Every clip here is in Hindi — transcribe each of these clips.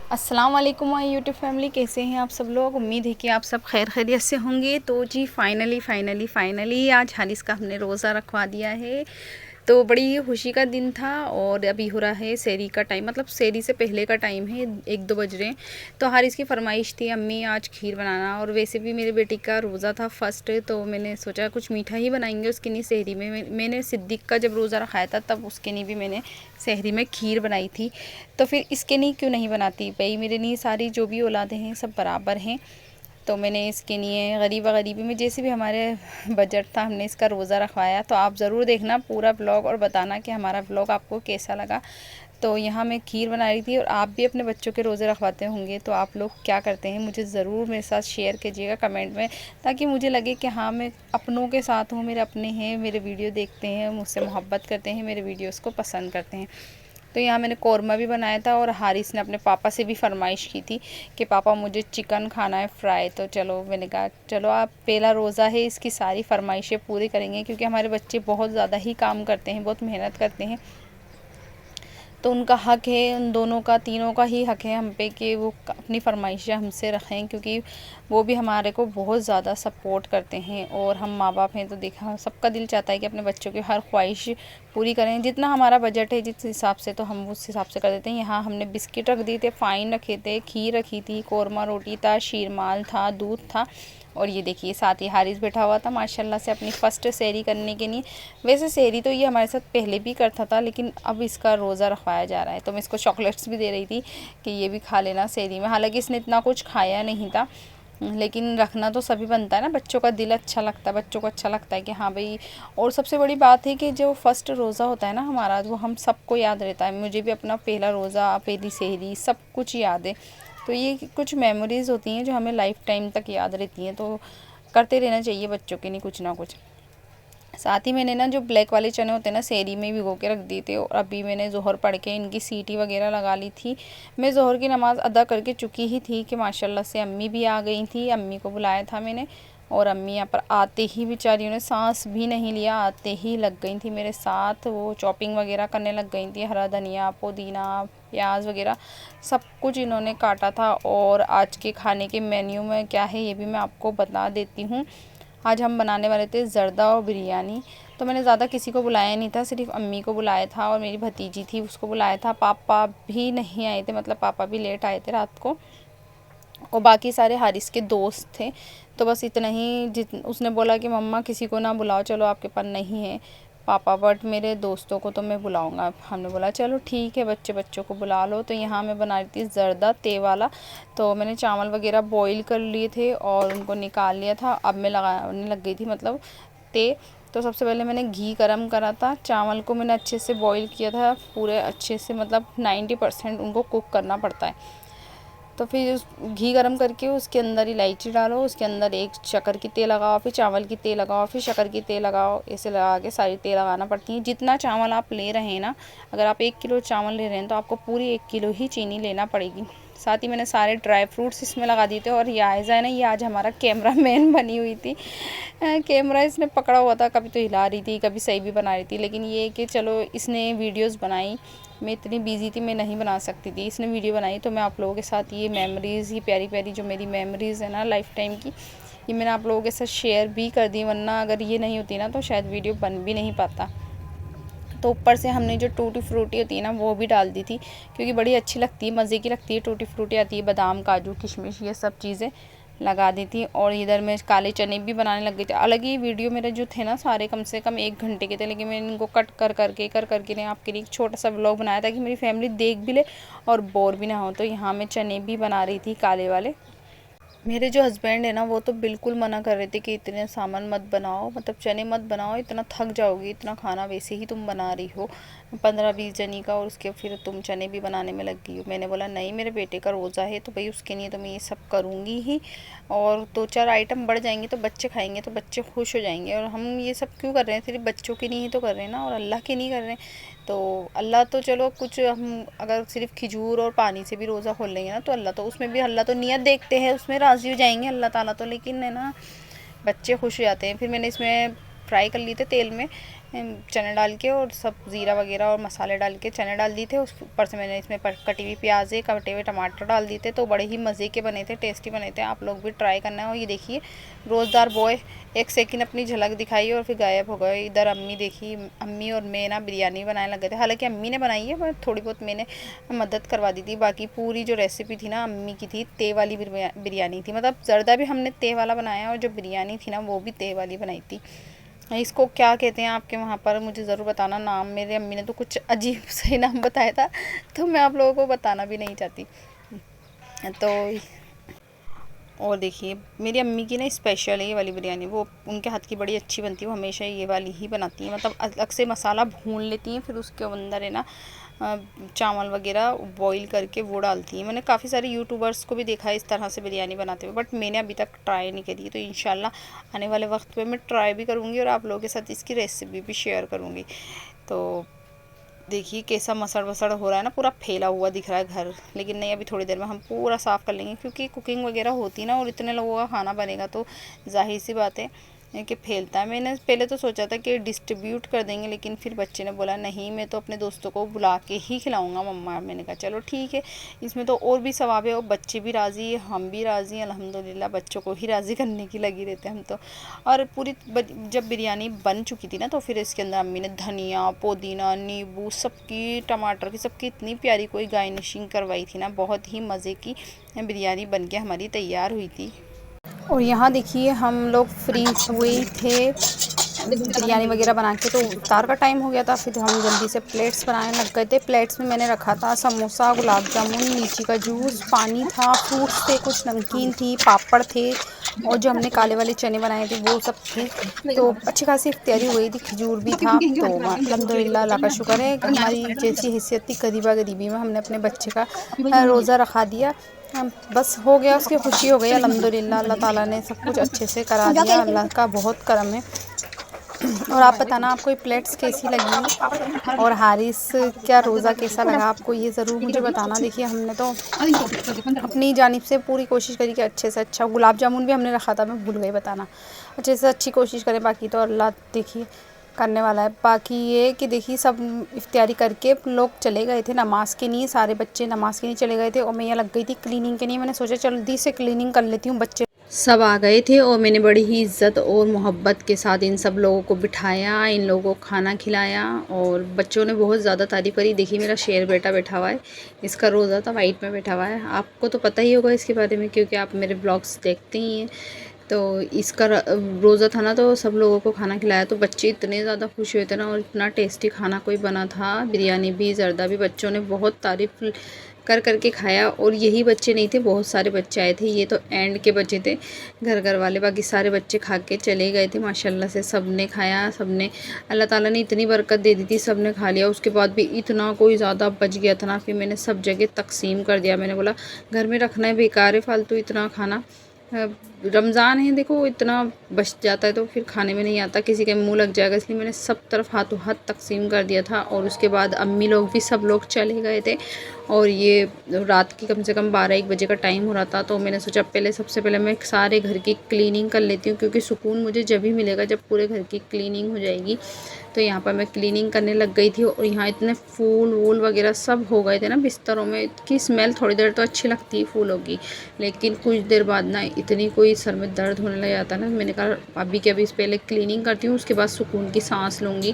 अस्सलाम वालेकुम माय यूट्यूब फैमिली, कैसे हैं आप सब लोग। उम्मीद है कि आप सब खैर खैरियत से होंगे। तो जी फाइनली आज हारिस का हमने रोज़ा रखवा दिया है। तो बड़ी खुशी का दिन था और अभी हो रहा है सेरी का टाइम, मतलब सेरी से पहले का टाइम है, 1-2 बज रहे हैं। तो हारिस की फरमाइश थी अम्मी आज खीर बनाना, और वैसे भी मेरे बेटी का रोज़ा था फर्स्ट, तो मैंने सोचा कुछ मीठा ही बनाएंगे उसके लिए। सेहरी में मैंने सिद्दीक का जब रोज़ा रखाया था तब उसके लिए भी मैंने सेहरी में खीर बनाई थी, तो फिर इसके लिए क्यों नहीं बनाती भाई। मेरे लिए सारी जो भी औलादें हैं सब बराबर हैं। तो मैंने इसके लिए गरीबी में जैसे भी हमारे बजट था हमने इसका रोज़ा रखवाया। तो आप ज़रूर देखना पूरा ब्लॉग और बताना कि हमारा ब्लॉग आपको कैसा लगा। तो यहाँ मैं खीर बना रही थी, और आप भी अपने बच्चों के रोज़े रखवाते होंगे तो आप लोग क्या करते हैं मुझे ज़रूर मेरे साथ शेयर कीजिएगा कमेंट में, ताकि मुझे लगे कि हाँ मैं अपनों के साथ हूँ, मेरे अपने हैं, मेरे वीडियो देखते हैं, मुझसे मोहब्बत करते हैं, मेरे वीडियोज़ को पसंद करते हैं। तो यहाँ मैंने कौरमा भी बनाया था, और हारिस ने अपने पापा से भी फरमाइश की थी कि पापा मुझे चिकन खाना है फ्राई। तो चलो मैंने कहा चलो आप पहला रोज़ा है, इसकी सारी फरमाइशें पूरी करेंगे, क्योंकि हमारे बच्चे बहुत ज़्यादा ही काम करते हैं, बहुत मेहनत करते हैं। तो उनका हक है, उन दोनों का, तीनों का ही हक है हम पे कि वो अपनी फरमाइशें हमसे रखें, क्योंकि वो भी हमारे को बहुत ज़्यादा सपोर्ट करते हैं। और हम माँ बाप हैं तो देखा सबका दिल चाहता है कि अपने बच्चों की हर ख्वाहिश पूरी करें। जितना हमारा बजट है जिस हिसाब से, तो हम उस हिसाब से कर देते हैं। यहाँ हमने बिस्किट रख दिए थे, फ़ाइन रखे थे, खीर रखी थी, कौरमा रोटी था, शीरमाल था, दूध था, और ये देखिए साथ ही हारिस बैठा हुआ था माशाल्लाह से अपनी फ़र्स्ट सेहरी करने के लिए। वैसे सेहरी तो ये हमारे साथ पहले भी करता था, लेकिन अब इसका रोज़ा रखवाया जा रहा है। तो मैं इसको चॉकलेट्स भी दे रही थी कि ये भी खा लेना सेहरी में। हालांकि इसने इतना कुछ खाया नहीं था, लेकिन रखना तो सभी बनता है ना, बच्चों का दिल अच्छा लगता है, बच्चों को अच्छा लगता है कि हाँ भाई। और सबसे बड़ी बात है कि जो फ़र्स्ट रोज़ा होता है ना हमारा, वो हम सबको याद रहता है। मुझे भी अपना पहला रोज़ा, पहली सेहरी सब कुछ याद है। तो ये कुछ मेमोरीज़ होती हैं जो हमें लाइफ टाइम तक याद रहती हैं। तो करते रहना चाहिए बच्चों के लिए कुछ ना कुछ। साथ ही मैंने ना जो ब्लैक वाले चने होते हैं ना सेहरी में भिगो के रख दिए थे, और अभी मैंने ज़ोहर पढ़ के इनकी सीटी वगैरह लगा ली थी। मैं ज़ोहर की नमाज़ अदा करके चुकी ही थी कि माशाल्लाह से अम्मी भी आ गई थी। अम्मी को बुलाया था मैंने, और अम्मी यहाँ पर आते ही बेचारियों ने सांस भी नहीं लिया, आते ही लग गई थी मेरे साथ। वो चॉपिंग वगैरह करने लग गई थी, हरा धनिया, पुदीना, प्याज वगैरह सब कुछ इन्होंने काटा था। और आज के खाने के मेन्यू में क्या है ये भी मैं आपको बता देती हूँ। आज हम बनाने वाले थे ज़र्दा और बिरयानी। तो मैंने ज़्यादा किसी को बुलाया नहीं था, सिर्फ अम्मी को बुलाया था, और मेरी भतीजी थी उसको बुलाया था। पापा भी नहीं आए थे, मतलब पापा भी लेट आए थे रात को, और बाकी सारे हारिस के दोस्त थे। तो बस इतना ही। उसने बोला कि मम्मा किसी को ना बुलाओ, चलो आपके पास नहीं है पापा, बट मेरे दोस्तों को तो मैं बुलाऊंगा। हमने बोला चलो ठीक है, बच्चों को बुला लो। तो यहाँ मैं बना रही थी ज़र्दा ते वाला। तो मैंने चावल वगैरह बॉईल कर लिए थे और उनको निकाल लिया था। अब मैं लगाने लग गई थी, मतलब ते। तो सबसे पहले मैंने घी गरम करा था, चावल को मैंने अच्छे से बॉईल किया था, पूरे अच्छे से, मतलब 90% उनको कुक करना पड़ता है। तो फिर उस घी गरम करके उसके अंदर इलायची डालो, उसके अंदर एक शक्कर की तेल लगाओ, फिर चावल की तेल लगाओ, फिर शक्कर की तेल लगाओ। ऐसे लगा के सारी तेल लगाना पड़ती है। जितना चावल आप ले रहे हैं ना, अगर आप 1 किलो चावल ले रहे हैं तो आपको पूरी 1 किलो ही चीनी लेना पड़ेगी। साथ ही मैंने सारे ड्राई फ्रूट्स इसमें लगा दिए थे। और ये आयज़ा है ना, ये आज हमारा कैमरा मैन बनी हुई थी। कैमरा इसने पकड़ा हुआ था, कभी तो हिला रही थी, कभी सही भी बना रही थी। लेकिन ये कि चलो इसने वीडियोज़ बनाई, मैं इतनी बिज़ी थी मैं नहीं बना सकती थी, इसने वीडियो बनाई। तो मैं आप लोगों के साथ ये मेमोरीज़, ये प्यारी प्यारी जो मेरी मेमोरीज़ है ना लाइफ टाइम की, ये मैंने आप लोगों के साथ शेयर भी कर दी। वरना अगर ये नहीं होती ना तो शायद वीडियो बन भी नहीं पाता। तो ऊपर से हमने जो टूटी फ्रूटी होती है ना वो भी डाल दी थी, क्योंकि बड़ी अच्छी लगती है, मज़े की लगती है। टूटी फ्रूटी आती है, बादाम, काजू, किशमिश, ये सब चीज़ें लगा दी थी। और इधर मैं काले चने भी बनाने लग गई थी। अलग ही वीडियो मेरे जो थे ना सारे कम से कम 1 घंटे के थे, लेकिन मैंने इनको कट कर करके आपके लिए एक छोटा सा व्लॉग बनाया था कि मेरी फैमिली देख भी ले और बोर भी ना हो। तो यहाँ मैं चने भी बना रही थी काले वाले। मेरे जो हस्बैंड है ना वो तो बिल्कुल मना कर रहे थे कि इतने सामान मत बनाओ, मतलब चने मत बनाओ, इतना थक जाओगी, इतना खाना वैसे ही तुम बना रही हो 15-20 जनी का, और उसके फिर तुम चने भी बनाने में लग गई हो। मैंने बोला नहीं, मेरे बेटे का रोज़ा है तो भाई उसके लिए तो मैं ये सब करूँगी ही। और 2-4 आइटम बढ़ जाएंगे तो बच्चे खाएंगे, तो बच्चे खुश हो जाएंगे। और हम ये सब क्यों कर रहे हैं, सिर्फ बच्चों के लिए ही तो कर रहे हैं ना, और अल्लाह के नहीं कर रहे हैं। तो अल्लाह तो चलो कुछ, हम अगर सिर्फ खिजूर और पानी से भी रोज़ा खोल लेंगे ना तो अल्लाह तो उसमें भी, अल्लाह तो नियत देखते हैं, उसमें राज़ी हो जाएंगे अल्लाह ताला तो। लेकिन है ना, बच्चे खुश हो जाते हैं। फिर मैंने इसमें फ्राई कर लिए थे तेल में चने डाल के और सब ज़ीरा वगैरह और मसाले डाल के चने डाल दिए थे। उस ऊपर से मैंने इसमें कटी हुई प्याज़ें, कटे हुए टमाटर डाल दिए थे। तो बड़े ही मज़े के बने थे, टेस्टी बने थे। आप लोग भी ट्राई करना है। और ये देखिए रोज़दार बॉय एक सेकंड अपनी झलक दिखाई और फिर गायब हो गए। इधर अम्मी देखी, अम्मी और मैं ना बिरयानी बनाने लग गए थे। हालांकि अम्मी ने बनाई है पर थोड़ी बहुत मैंने मदद करवा दी थी। बाकी पूरी जो रेसिपी थी ना अम्मी की थी, ते वाली बिरयानी थी। मतलब ज़र्दा भी हमने ते वाला बनाया और जो बिरयानी थी ना वो भी ते वाली बनाई थी। इसको क्या कहते हैं आपके वहाँ पर, मुझे ज़रूर बताना नाम। मेरी अम्मी ने तो कुछ अजीब सही नाम बताया था, तो मैं आप लोगों को बताना भी नहीं चाहती। तो और देखिए मेरी अम्मी की ना स्पेशल है ये वाली बिरयानी, वो उनके हाथ की बड़ी अच्छी बनती है। वो हमेशा ये वाली ही बनाती हैं, मतलब अलग से मसाला भून लेती हैं, फिर उसके अंदर है ना चावल वगैरह बॉईल करके वो डालती हैं। मैंने काफ़ी सारे यूट्यूबर्स को भी देखा है इस तरह से बिरयानी बनाते हुए, बट मैंने अभी तक ट्राई नहीं करी। तो इंशाल्लाह आने वाले वक्त पे मैं ट्राई भी करूँगी और आप लोगों के साथ इसकी रेसिपी भी शेयर करूँगी। तो देखिए कैसा मसड़ वसड़ हो रहा है ना, पूरा फैला हुआ दिख रहा है घर। लेकिन नहीं, अभी थोड़ी देर में हम पूरा साफ़ कर लेंगे, क्योंकि कुकिंग वगैरह होती ना और इतने लोगों का खाना बनेगा तो जाहिर सी बात है कि फैलता है। मैंने पहले तो सोचा था कि डिस्ट्रीब्यूट कर देंगे, लेकिन फिर बच्चे ने बोला नहीं मैं तो अपने दोस्तों को बुला के ही खिलाऊंगा मम्मा। मैंने कहा चलो ठीक है, इसमें तो और भी सवाब है और बच्चे भी राज़ी, हम भी राज़ी। अल्हम्दुलिल्लाह बच्चों को ही राज़ी करने की लगी रहते हम तो। और पूरी जब बिरयानी बन चुकी थी ना तो फिर इसके अंदर अम्मी ने धनिया, पुदीना, नींबू, सबकी, टमाटर की, सबकी इतनी प्यारी कोई गार्निशिंग करवाई थी ना, बहुत ही मज़े की बिरयानी बन के हमारी तैयार हुई थी। और यहाँ देखिए हम लोग फ्री हुए थे बिरयानी वगैरह बना के, तो इफ्तार का टाइम हो गया था। फिर हम जल्दी से प्लेट्स बनाने लग गए थे। प्लेट्स में मैंने रखा था समोसा, गुलाब जामुन, लीची का जूस, पानी था, फ्रूट्स थे, कुछ नमकीन थी, पापड़ थे और जो हमने काले वाले चने बनाए थे वो सब थे। तो अच्छी खासी इफ्तारी हुई थी, खजूर भी था। तो अल्हम्दुलिल्लाह अल्लाह का शुक्र है, हमारी जैसी हैसियत थी गरीबा गरीबी में हमने अपने बच्चे का रोज़ा रखा दिया। बस हो गया, उसकी खुशी हो गई अल्हम्दुलिल्लाह। अल्लाह ताला ने सब कुछ अच्छे से करा दिया, अल्लाह का बहुत करम है। और आप बताना आपको ये प्लेट्स कैसी लगी और हारिस क्या रोज़ा कैसा लगा आपको, ये ज़रूर मुझे बताना। देखिए हमने तो अपनी जानिब से पूरी कोशिश करी कि अच्छे से अच्छा, गुलाब जामुन भी हमने रखा था, मैं भूल गई बताना, अच्छे से अच्छी कोशिश करें। बाकी तो अल्लाह देखिए करने वाला है। बाकी ये कि देखिए सब इफ्तारी करके लोग चले गए थे नमाज़ के लिए, सारे बच्चे नमाज़ के लिए चले गए थे और मैं यहाँ लग गई थी क्लीनिंग के लिए। मैंने सोचा जल्दी से क्लीनिंग कर लेती हूँ, बच्चे सब आ गए थे और मैंने बड़ी ही इज़्ज़त और मोहब्बत के साथ इन सब लोगों को बिठाया, इन लोगों को खाना खिलाया और बच्चों ने बहुत ज़्यादा तारीफ़ करी। देखिए मेरा शेर बेटा बैठा हुआ है, इसका रोज़ा था, वाइट में बैठा हुआ है। आपको तो पता ही होगा इसके बारे में क्योंकि आप मेरे ब्लॉग्स देखते ही हैं। तो इसका रोज़ा था ना, तो सब लोगों को खाना खिलाया। तो बच्चे इतने ज़्यादा खुश हुए थे ना और इतना टेस्टी खाना कोई बना था, बिरयानी भी, ज़र्दा भी। बच्चों ने बहुत तारीफ़ कर कर के खाया और यही बच्चे नहीं थे, बहुत सारे बच्चे आए थे। ये तो एंड के बच्चे थे, घर वाले, बाकी सारे बच्चे खा के चले गए थे माशाल्लाह से। सब ने खाया, सब ने, अल्लाह ताला ने इतनी बरकत दे दी थी, सब ने खा लिया। उसके बाद भी इतना कोई ज़्यादा बच गया था ना, फिर मैंने सब जगह तकसीम कर दिया। मैंने बोला घर में रखना है बेकार है फालतू इतना खाना, रमज़ान है देखो, इतना बच जाता है तो फिर खाने में नहीं आता, किसी के मुंह लग जाएगा, इसलिए मैंने सब तरफ हाथों हाथ तकसीम कर दिया था। और उसके बाद अम्मी लोग भी सब लोग चले गए थे और ये रात की कम से कम 12-1 बजे का टाइम हो रहा था। तो मैंने सोचा पहले, सबसे पहले मैं सारे घर की क्लीनिंग कर लेती हूँ, क्योंकि सुकून मुझे जब ही मिलेगा जब पूरे घर की क्लीनिंग हो जाएगी। तो यहाँ पर मैं क्लीनिंग करने लग गई थी और यहाँ इतने फूल वूल वगैरह सब हो गए थे ना बिस्तरों में, की स्मेल थोड़ी देर तो अच्छी लगती है फूलों की, लेकिन कुछ देर बाद ना इतनी कोई सर में दर्द होने लग जाता ना। मैंने कहा अभी के अभी पहले क्लीनिंग करती हूँ, उसके बाद सुकून की सांस लूँगी।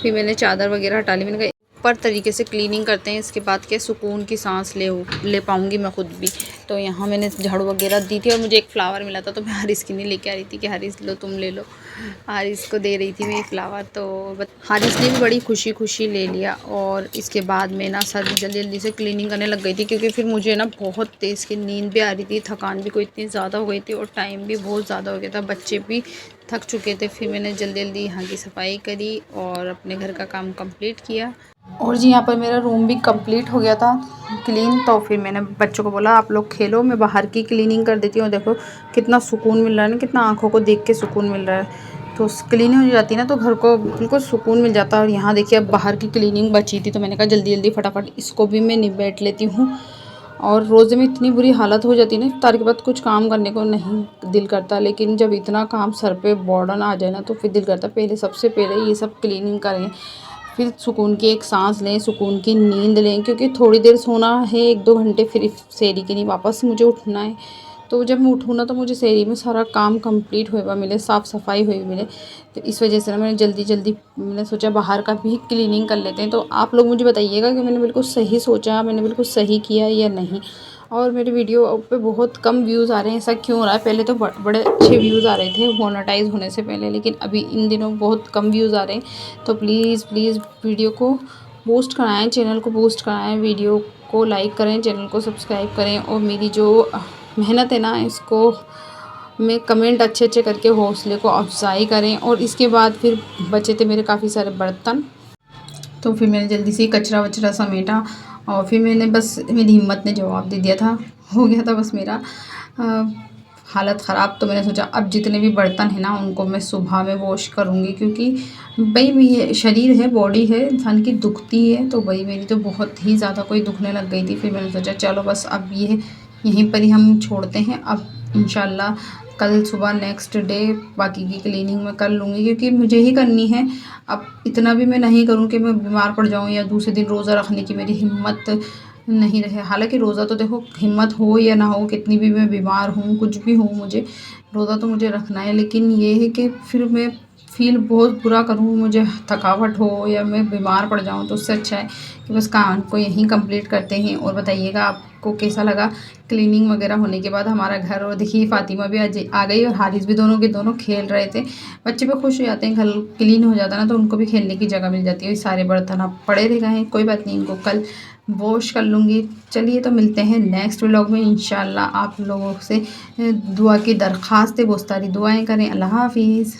फिर मैंने चादर वगैरह हटा ली, मैंने कहा पर तरीके से क्लीनिंग करते हैं, इसके बाद क्या सुकून की सांस ले पाऊँगी मैं खुद भी। तो यहाँ मैंने झाड़ू वगैरह दी थी और मुझे एक फ़्लावर मिला था, तो मैं हारिस की नहीं लेके आ रही थी कि हारिस लो तुम ले लो, हारिस को दे रही थी मैं फ्लावर। तो हारिस ने भी बड़ी खुशी खुशी ले लिया। और इसके बाद मैं ना सर जल्दी जल्दी से क्लीनिंग करने लग गई थी, क्योंकि फिर मुझे ना बहुत तेज़ की नींद भी आ रही थी, थकान भी कोई इतनी ज़्यादा हो गई थी और टाइम भी बहुत ज़्यादा हो गया था, बच्चे भी थक चुके थे। फिर मैंने जल्दी जल्दी यहाँ की सफाई करी और अपने घर का काम कंप्लीट किया। और जी यहाँ पर मेरा रूम भी कंप्लीट हो गया था क्लीन। तो फिर मैंने बच्चों को बोला आप लोग खेलो, मैं बाहर की क्लीनिंग कर देती हूँ। देखो कितना सुकून मिल रहा है ना, कितना आँखों को देख के सुकून मिल रहा है। तो क्लीनिंग हो जाती है ना तो घर को बिल्कुल सुकून मिल जाता है। और यहाँ देखिए अब बाहर की क्लीनिंग बची थी, तो मैंने कहा जल्दी जल्दी फटाफट इसको भी मैं निपट लेती हूँ। और रोज़े में इतनी बुरी हालत हो जाती है ना, इफ्तार के बाद कुछ काम करने को नहीं दिल करता, लेकिन जब इतना काम सर पे बर्डन आ जाए ना तो फिर दिल करता पहले सबसे पहले ये सब क्लीनिंग करें, फिर सुकून की एक सांस लें, सुकून की नींद लें, क्योंकि थोड़ी देर सोना है 1-2 घंटे, फिर सेहरी के लिए वापस मुझे उठना है। तो जब मैं उठूँ ना तो मुझे सेहरी में सारा काम कंप्लीट हुआ मिले, साफ़ सफाई हुई मिले। तो इस वजह से ना मैंने जल्दी मैंने सोचा बाहर का भी क्लीनिंग कर लेते हैं। तो आप लोग मुझे बताइएगा कि मैंने बिल्कुल सही सोचा, मैंने बिल्कुल सही किया या नहीं। और मेरे वीडियो पे बहुत कम व्यूज़ आ रहे हैं, ऐसा क्यों हो रहा है? पहले तो बड़े अच्छे व्यूज़ आ रहे थे मोनेटाइज़ होने से पहले, लेकिन अभी इन दिनों बहुत कम व्यूज़ आ रहे हैं। तो प्लीज़ वीडियो को बूस्ट कराएँ, चैनल को बूस्ट कराएँ, वीडियो को लाइक करें, चैनल को सब्सक्राइब करें, और मेरी जो मेहनत है ना इसको में कमेंट अच्छे करके हौसले को अफजाई करें। और इसके बाद फिर बचे थे मेरे काफ़ी सारे बर्तन, तो फिर मैंने जल्दी से कचरा वचरा समेटा, और फिर मैंने बस मेरी हिम्मत ने जवाब दे दिया था, हो गया था बस मेरा हालत ख़राब। तो मैंने सोचा अब जितने भी बर्तन हैं ना उनको मैं सुबह में वॉश करूँगी, क्योंकि भाई ये शरीर है, बॉडी है इंसान की, दुखती है। तो भाई मेरी तो बहुत ही ज़्यादा कोई दुखने लग गई थी। फिर मैंने सोचा चलो बस अब ये यहीं पर ही हम छोड़ते हैं, अब इंशाल्लाह कल सुबह नेक्स्ट डे बाकी की क्लीनिंग मैं कर लूँगी, क्योंकि मुझे ही करनी है। अब इतना भी मैं नहीं करूँ कि मैं बीमार पड़ जाऊँ या दूसरे दिन रोज़ा रखने की मेरी हिम्मत नहीं रहे। हालांकि रोज़ा तो देखो हिम्मत हो या ना हो, कितनी भी मैं बीमार हूँ, कुछ भी हूँ, मुझे रोज़ा तो मुझे रखना है। लेकिन ये है कि फिर मैं फ़ील बहुत बुरा करूँ, मुझे थकावट हो या मैं बीमार पड़ जाऊँ, तो उससे अच्छा है कि बस काम को यहीं कंप्लीट करते हैं। और बताइएगा आपको कैसा लगा क्लीनिंग वगैरह होने के बाद हमारा घर। और देखिए फ़ातिमा भी आज आ गई और हारिस भी, दोनों के दोनों खेल रहे थे। बच्चे भी खुश हो जाते हैं, घर क्लीन हो जाता है ना तो उनको भी खेलने की जगह मिल जाती है। सारे बर्तन अब पड़े रह गए हैं, कोई बात नहीं, इनको कल वॉश कर लूँगी। चलिए तो मिलते हैं नेक्स्ट व्लॉग में इंशाल्लाह। आप लोगों से दुआ की दरख्वास्त है, बहुत सारी दुआएं करें। अल्लाह हाफिज़।